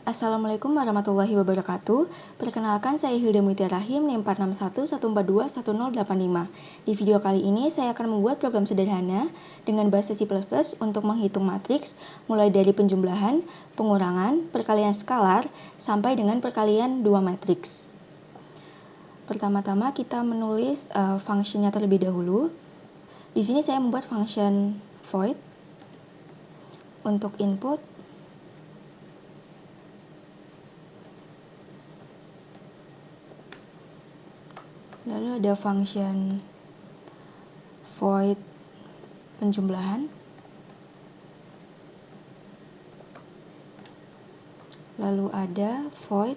Assalamualaikum warahmatullahi wabarakatuh. Perkenalkan, saya Hilda Mutia Rahim, NIM 46114211085. Di video kali ini, saya akan membuat program sederhana dengan bahasa C++ untuk menghitung matriks, mulai dari penjumlahan, pengurangan, perkalian skalar, sampai dengan perkalian dua matriks. Pertama-tama kita menulis fungsinya terlebih dahulu. Di sini saya membuat function void untuk input. Lalu ada function void penjumlahan. Lalu ada void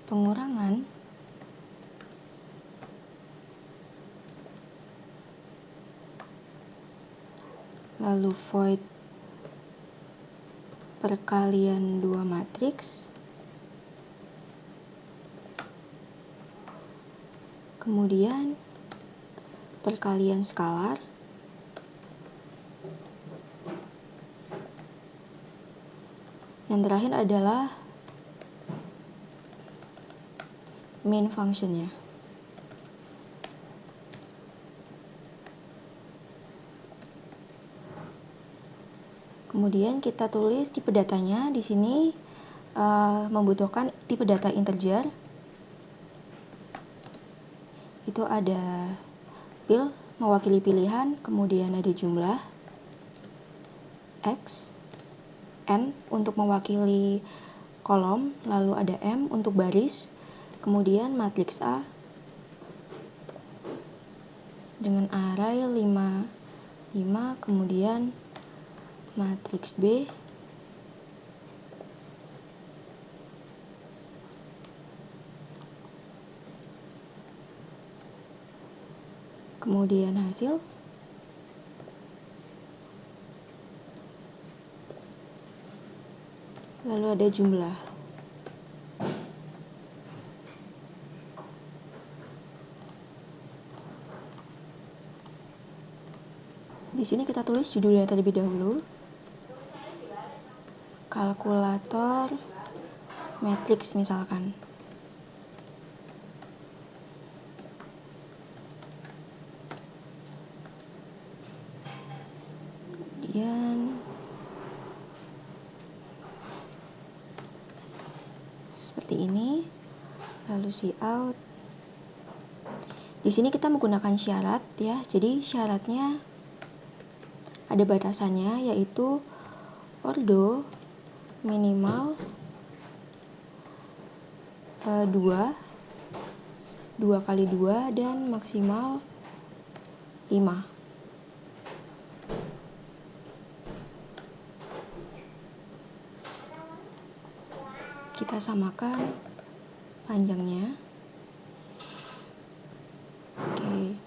pengurangan. Lalu void perkalian dua matriks. Kemudian perkalian skalar. Yang terakhir adalah main functionnya. Kemudian kita tulis tipe datanya. Di sini membutuhkan tipe data integer. Itu ada pil mewakili pilihan, kemudian ada jumlah, x, n untuk mewakili kolom, lalu ada m untuk baris, kemudian matriks A dengan array 5, 5, kemudian matriks B kemudian hasil, lalu ada jumlah. Di sini kita tulis judulnya terlebih dahulu. Kalkulator matriks misalkan. Kemudian seperti ini. Lalu cout. Di sini kita menggunakan syarat ya. Jadi syaratnya ada batasannya, yaitu ordo minimal 2 kali 2 dan maksimal 5. Kita samakan panjangnya. Oke.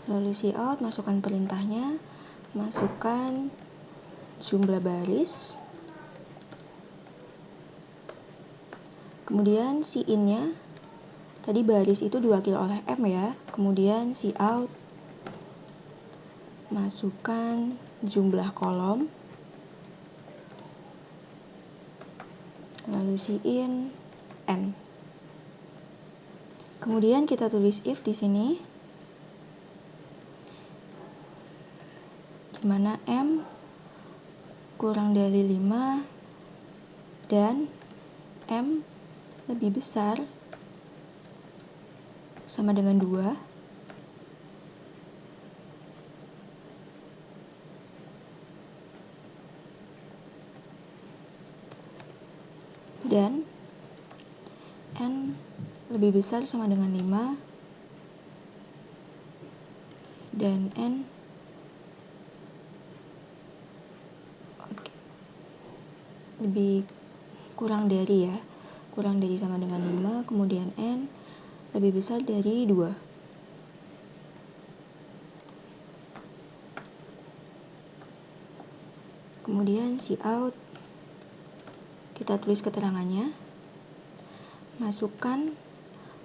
Lalu cout, masukkan perintahnya, masukkan jumlah baris. Kemudian in-nya, tadi baris itu diwakili oleh M ya. Kemudian cout, masukkan jumlah kolom. Lalu in n. Kemudian kita tulis if di sini, di mana M kurang dari 5 dan M lebih besar sama dengan 2. Dan n lebih besar sama dengan 5 dan n lebih kurang dari ya, kurang dari sama dengan 5, kemudian n lebih besar dari 2. Kemudian cout, kita tulis keterangannya, masukkan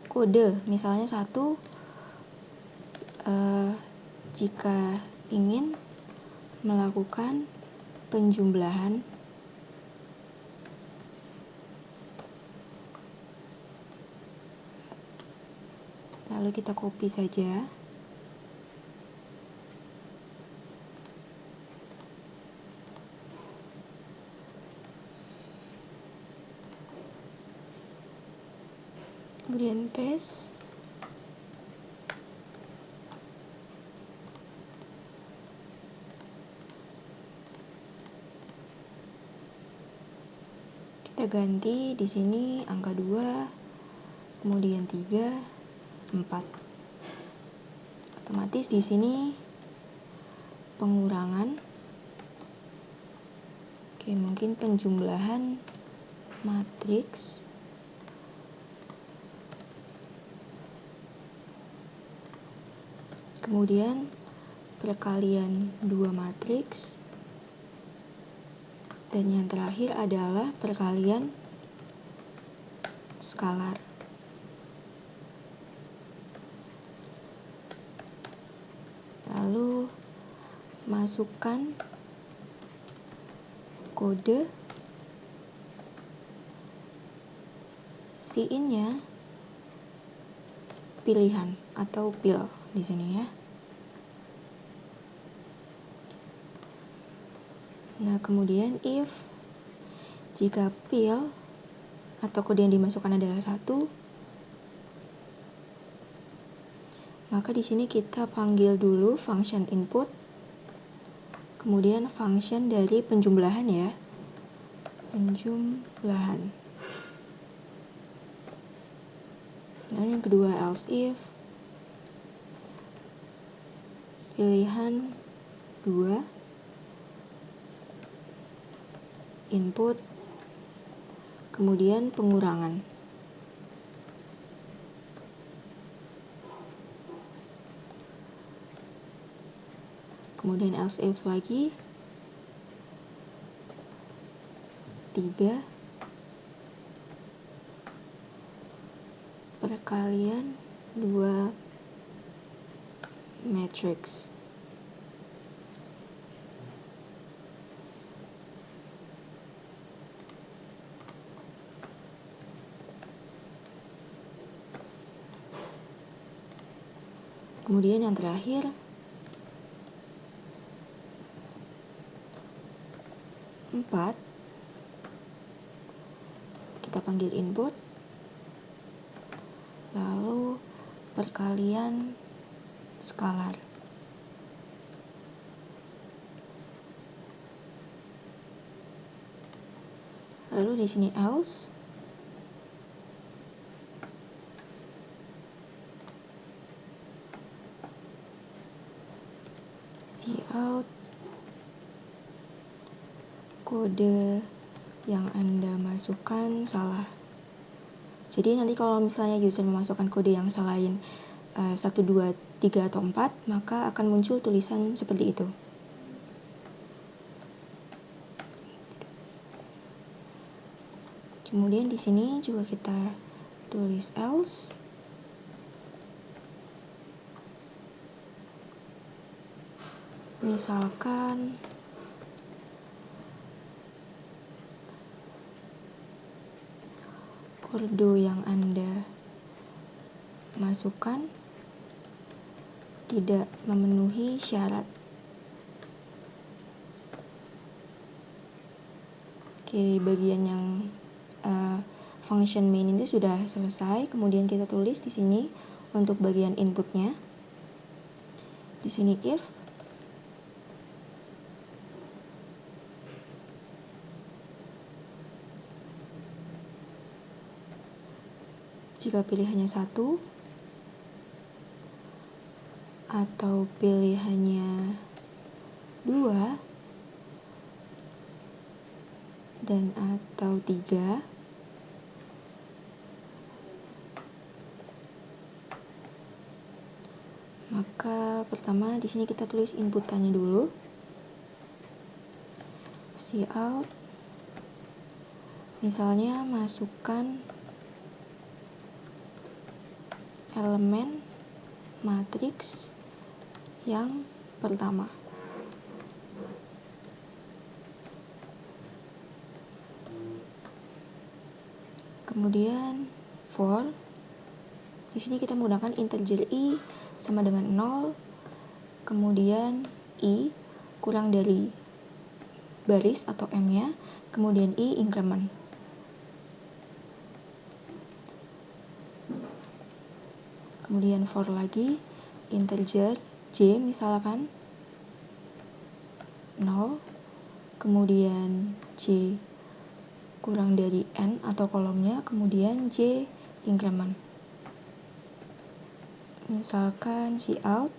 kode, misalnya 1, jika ingin melakukan penjumlahan lalu kita copy saja. Kemudian paste. Kita ganti di sini angka 2, kemudian 3, 4. Otomatis di sini pengurangan. Oke, mungkin penjumlahan matriks. Kemudian perkalian 2 matriks. Dan yang terakhir adalah perkalian skalar. Lalu masukkan kode Cin-nya pilihan atau pil di sini ya. Nah, kemudian if jika pil atau kode yang dimasukkan adalah 1, maka di sini kita panggil dulu function input, kemudian function dari penjumlahan ya. Penjumlahan. Lalu yang kedua else if pilihan 2 input, kemudian pengurangan. Kemudian else if lagi 3 perkalian 2 matrix. Kemudian yang terakhir empat, kita panggil input, lalu perkalian skalar. Lalu di sini else cout kode yang Anda masukkan salah. Jadi nanti kalau misalnya user memasukkan kode yang selain 1, 2, 3, atau 4, maka akan muncul tulisan seperti itu. Kemudian di sini juga kita tulis else. Misalkan kode yang Anda masukkan tidak memenuhi syarat. Oke, bagian yang function main ini sudah selesai. Kemudian kita tulis di sini untuk bagian inputnya. Di sini if jika pilihannya 1 atau pilihannya 2 dan atau 3, maka pertama di sini kita tulis inputannya dulu. Cout misalnya masukkan elemen matriks yang pertama. Kemudian for, di sini kita menggunakan integer i sama dengan 0, kemudian i kurang dari baris atau m-nya, kemudian i increment. Kemudian for lagi integer j misalkan 0, kemudian j kurang dari n atau kolomnya, kemudian j increment. Misalkan cout,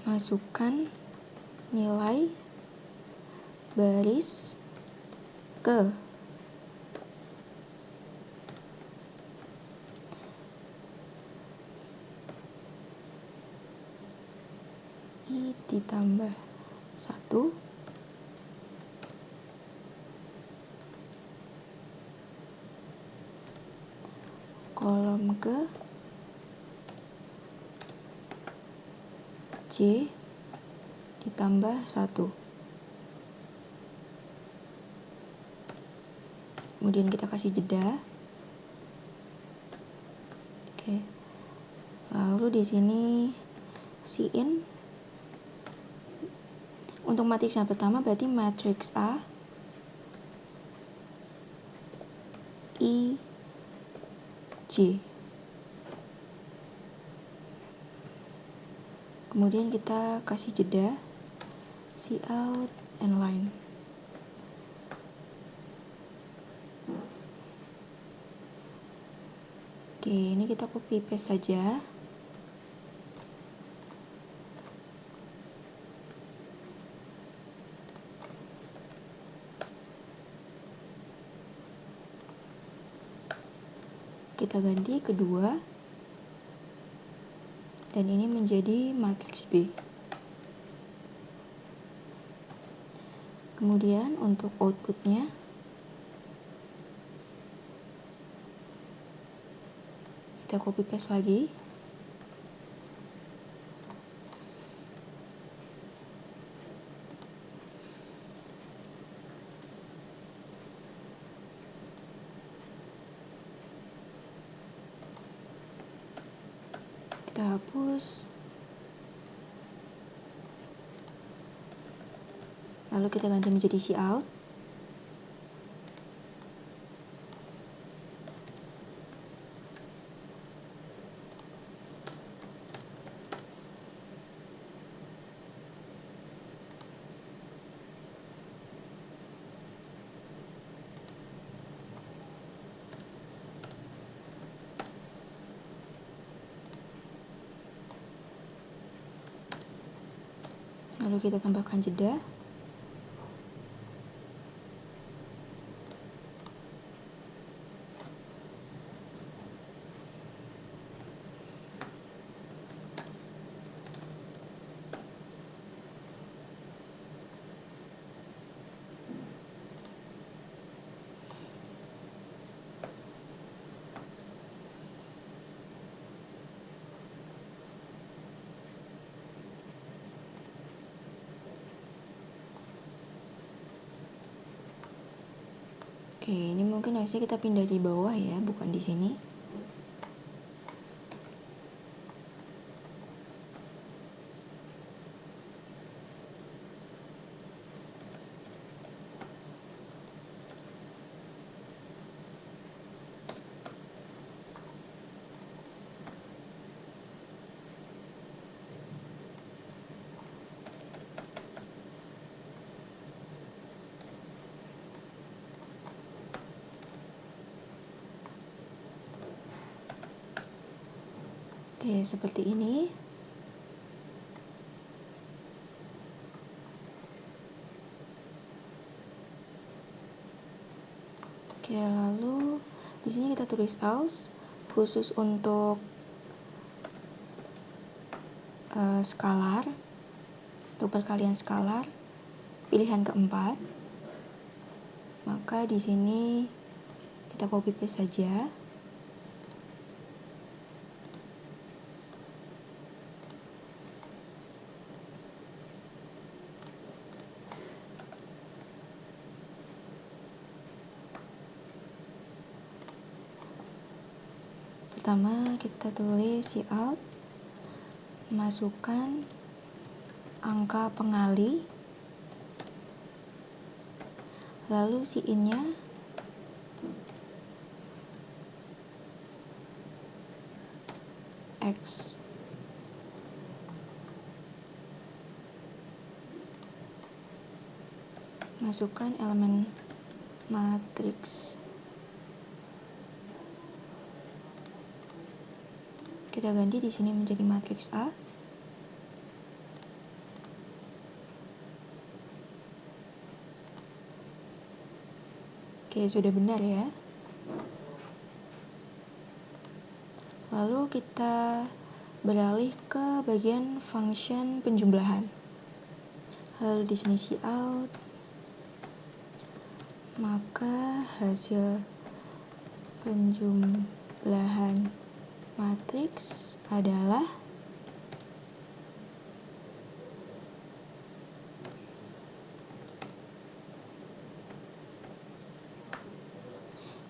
masukkan nilai baris ke i ditambah 1 kolom ke j ditambah 1. Kemudian kita kasih jeda. Oke. Lalu di sini cin untuk matriks yang pertama berarti matriks A I J. Kemudian kita kasih jeda cout and line. Oke, ini kita copy paste saja. Kita ganti kedua, dan ini menjadi matriks B. Kemudian untuk outputnya, kita copy paste lagi. Kita hapus, lalu kita ganti menjadi cout. Lalu kita tambahkan jeda. Oke, ini mungkin harusnya kita pindah di bawah ya, bukan di sini. Oke, seperti ini. Oke, lalu di sini kita tulis else khusus untuk skalar, untuk perkalian skalar, pilihan keempat. Maka di sini kita copy paste saja. Pertama kita tulis cout, masukkan angka pengali, lalu in-nya X. Masukkan elemen matriks. Kita ganti di sini menjadi matriks A. Oke, sudah benar ya. Lalu kita beralih ke bagian function penjumlahan. Lalu di sini cout, maka hasil penjumlahan matriks adalah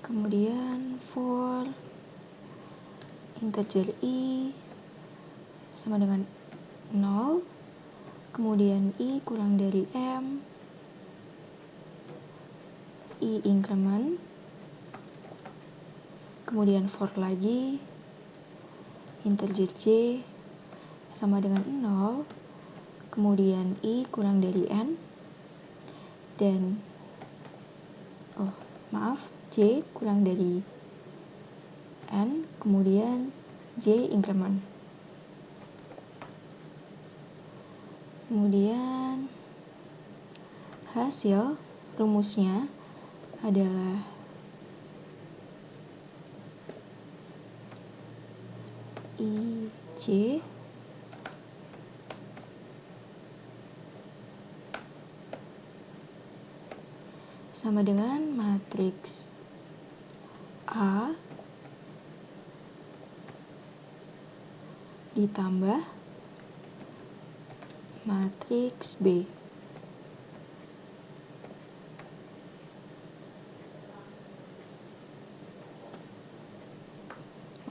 kemudian for integer i sama dengan 0, kemudian i kurang dari m, i increment, kemudian for lagi integer j sama dengan 0, kemudian i kurang dari n, dan j kurang dari n, kemudian j increment. Kemudian hasil rumusnya adalah ij sama dengan matriks A ditambah matriks B.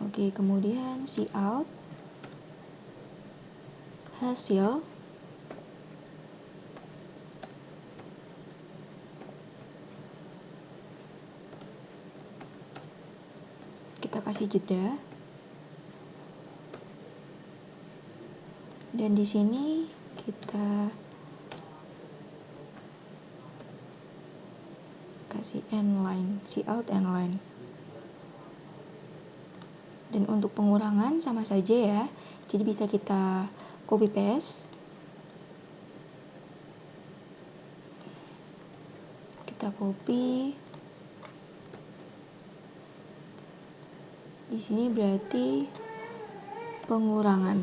Oke, kemudian cout hasil kita kasih jeda, dan di sini kita kasih endline, cout endline. Dan untuk pengurangan sama saja ya, jadi bisa kita copy paste, kita copy. Di sini berarti pengurangan,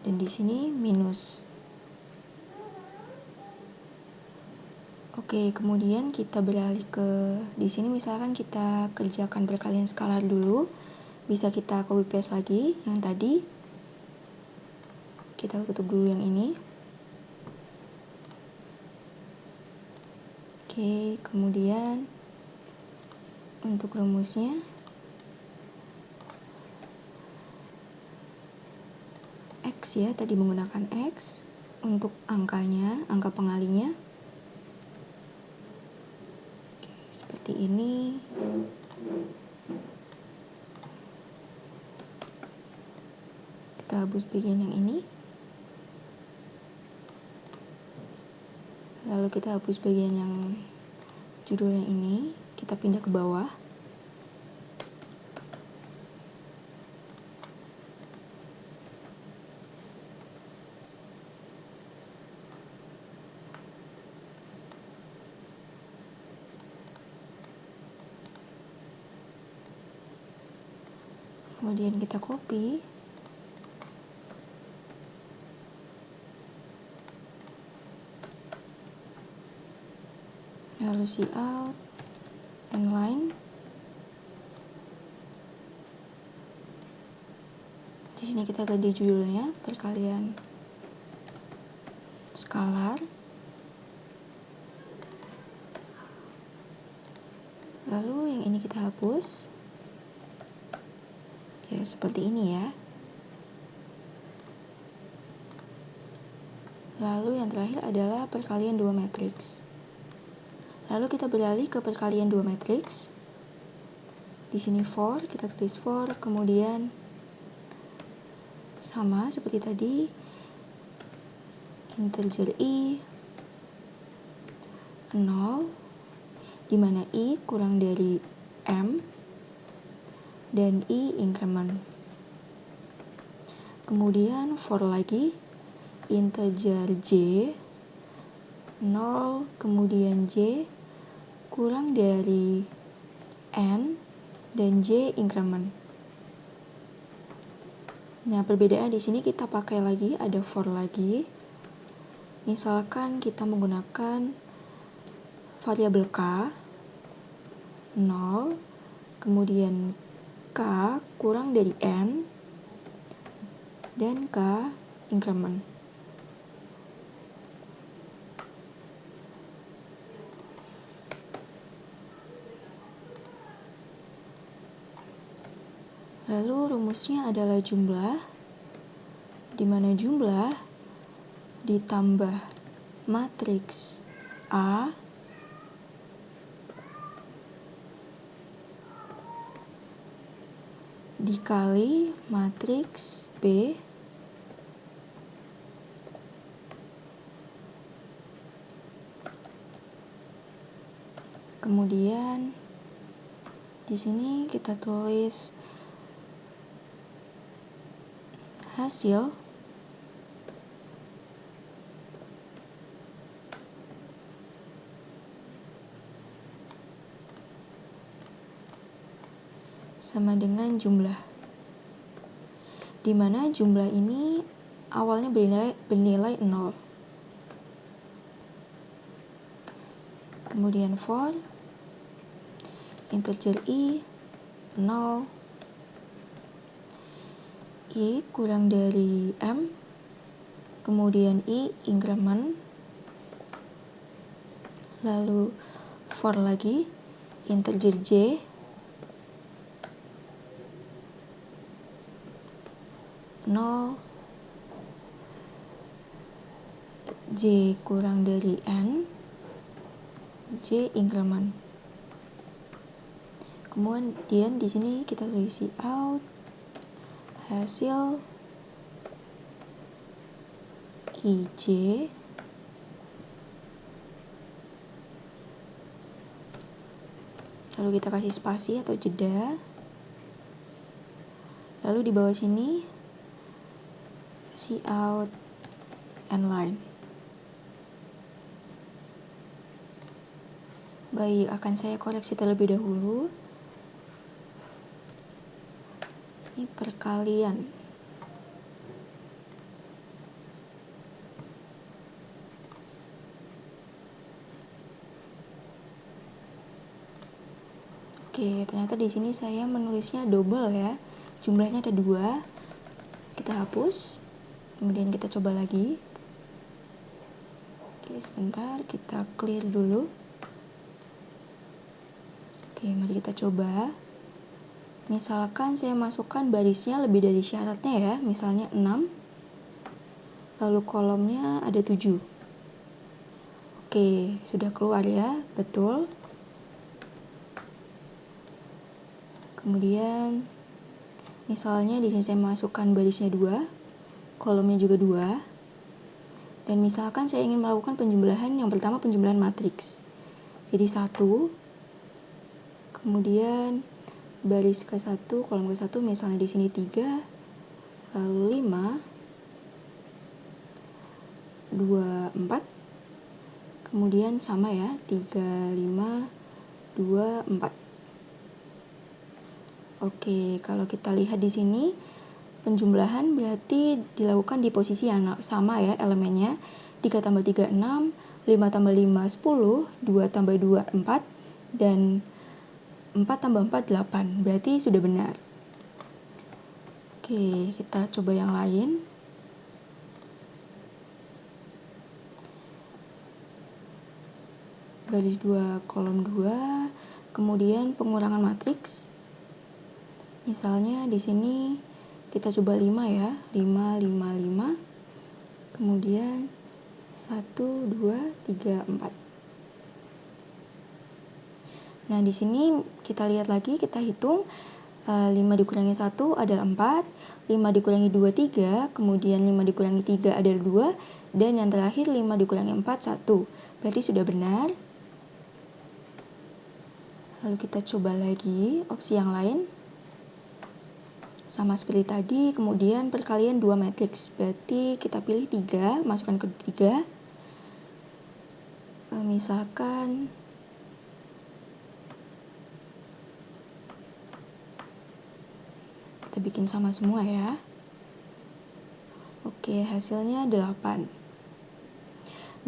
dan di sini minus. Oke, kemudian kita beralih ke di sini, misalkan kita kerjakan perkalian skalar dulu, bisa kita copy paste lagi yang tadi. Kita tutup dulu yang ini. Oke, kemudian untuk rumusnya X ya, tadi menggunakan X. Untuk angkanya, angka pengalinya seperti ini. Kita hapus bagian yang ini, lalu kita hapus bagian yang judulnya ini, kita pindah ke bawah. Kemudian kita copy. Lalu cout endline. Di sini kita ganti judulnya perkalian skalar. Lalu yang ini kita hapus. Ya, seperti ini ya. Lalu yang terakhir adalah perkalian 2 matriks. Lalu kita beralih ke perkalian 2 matriks. Di sini for, kita tulis for, kemudian sama seperti tadi, integer i 0, di mana i kurang dari m dan i increment. Kemudian for lagi, integer j 0, kemudian j kurang dari n dan j increment. Nah, perbedaan di sini kita pakai lagi, ada for lagi. Misalkan kita menggunakan variabel k 0, kemudian k kurang dari n dan k increment. Lalu rumusnya adalah jumlah, di mana jumlah ditambah matriks A dikali matriks B kemudian di sini kita tulis hasil sama dengan jumlah, di mana jumlah ini awalnya bernilai 0. Kemudian for integer i 0, i kurang dari m, kemudian i increment, lalu for lagi integer j 0, j kurang dari n, j increment. Kemudian di sini kita tulis out hasil ij lalu kita kasih spasi atau jeda. Lalu di bawah sini out and line. Baik, akan saya koreksi terlebih dahulu. Ini perkalian. Oke, ternyata di sini saya menulisnya double ya. Jumlahnya ada 2. Kita hapus. Kemudian kita coba lagi. Oke, sebentar kita clear dulu. Oke, mari kita coba. Misalkan saya masukkan barisnya lebih dari syaratnya ya, misalnya 6. Lalu kolomnya ada 7. Oke, sudah keluar ya, betul. Kemudian misalnya di sini saya masukkan barisnya 2, kolomnya juga 2. Dan misalkan saya ingin melakukan penjumlahan, yang pertama penjumlahan matriks. Jadi 1, kemudian baris ke-1, kolom ke-1, misalnya di sini 3, lalu 5, 2, 4, kemudian sama ya, 3, 5, 2, 4. Oke, kalau kita lihat di sini, penjumlahan berarti dilakukan di posisi yang sama ya elemennya. 3 tambah 3, 6, 5 tambah 5, 10, 2 tambah 2, 4, dan 4 tambah 4, 8. Berarti sudah benar. Oke, kita coba yang lain. Baris 2, kolom 2, Kemudian pengurangan matriks. Misalnya di sini kita coba 5 ya. 5, 5, 5. Kemudian 1, 2, 3, 4. Nah, di sini kita lihat lagi, kita hitung 5 dikurangi 1 adalah 4, 5 dikurangi 2, 3, kemudian 5 dikurangi 3 adalah 2, dan yang terakhir 5 dikurangi 4, 1. Berarti sudah benar. Lalu kita coba lagi opsi yang lain. Sama seperti tadi, kemudian perkalian 2 matriks. Berarti kita pilih 3, masukkan ke 3. Misalkan kita bikin sama semua ya. Oke, hasilnya 8.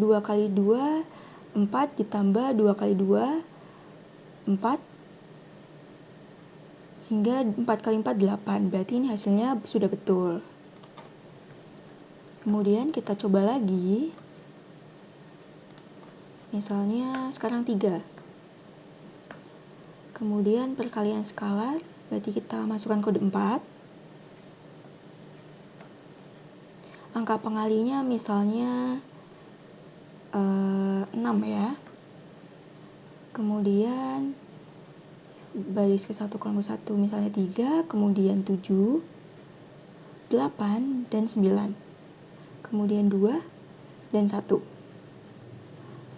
2 kali 2, 4 ditambah 2 kali 2, 4. Sehingga 4 kali 4, 8. Berarti ini hasilnya sudah betul. Kemudian kita coba lagi. Misalnya sekarang 3. Kemudian perkalian skalar, berarti kita masukkan kode 4. Angka pengalinya misalnya 6 ya. Kemudian baris ke 1 kolom 1 misalnya 3, kemudian 7, 8, dan 9. Kemudian 2 dan 1.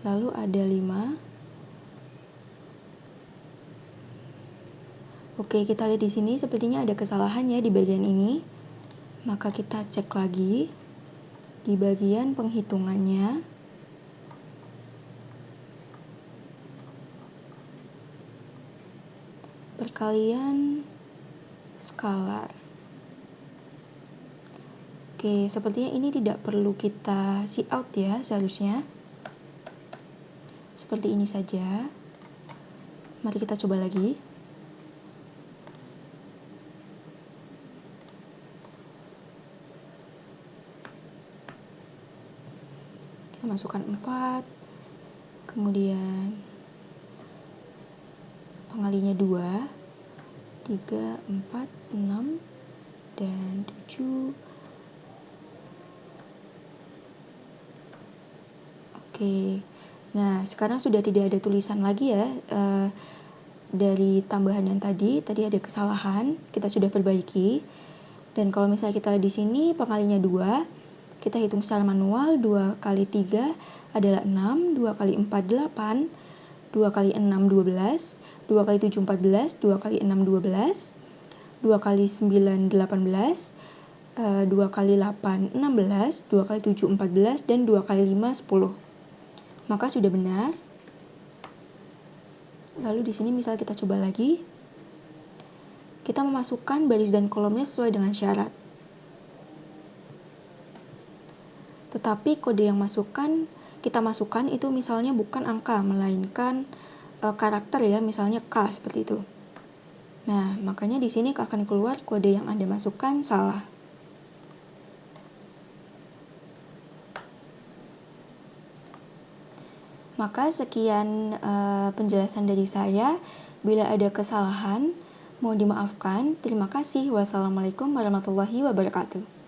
Lalu ada 5. Oke, kita lihat di sini sepertinya ada kesalahannya di bagian ini. Maka kita cek lagi di bagian penghitungannya. Perkalian skalar. Oke, sepertinya ini tidak perlu kita see out ya seharusnya. Seperti ini saja. Mari kita coba lagi. Kita masukkan 4. Kemudian pengalinya 2, 3, 4, 6, dan 7. Oke, nah sekarang sudah tidak ada tulisan lagi ya dari tambahan yang tadi ada kesalahan, kita sudah perbaiki. Dan kalau misalnya kita lihat di sini pengalinya 2, kita hitung secara manual. 2 kali 3 adalah 6, 2 kali 4 8, 2 kali 6 12, 2 kali 7 14, 2 kali 6 12, 2 kali 9 18, 2 kali 8 16, 2 kali 7 14, dan 2 kali 5 10. Maka sudah benar. Lalu di sini misal kita coba lagi. Kita memasukkan baris dan kolomnya sesuai dengan syarat. Tetapi kode yang kita masukkan itu misalnya bukan angka, melainkan karakter ya, misalnya K seperti itu. Nah, makanya di sini akan keluar kode yang Anda masukkan salah. Maka sekian penjelasan dari saya. Bila ada kesalahan, mohon dimaafkan. Terima kasih. Wassalamualaikum warahmatullahi wabarakatuh.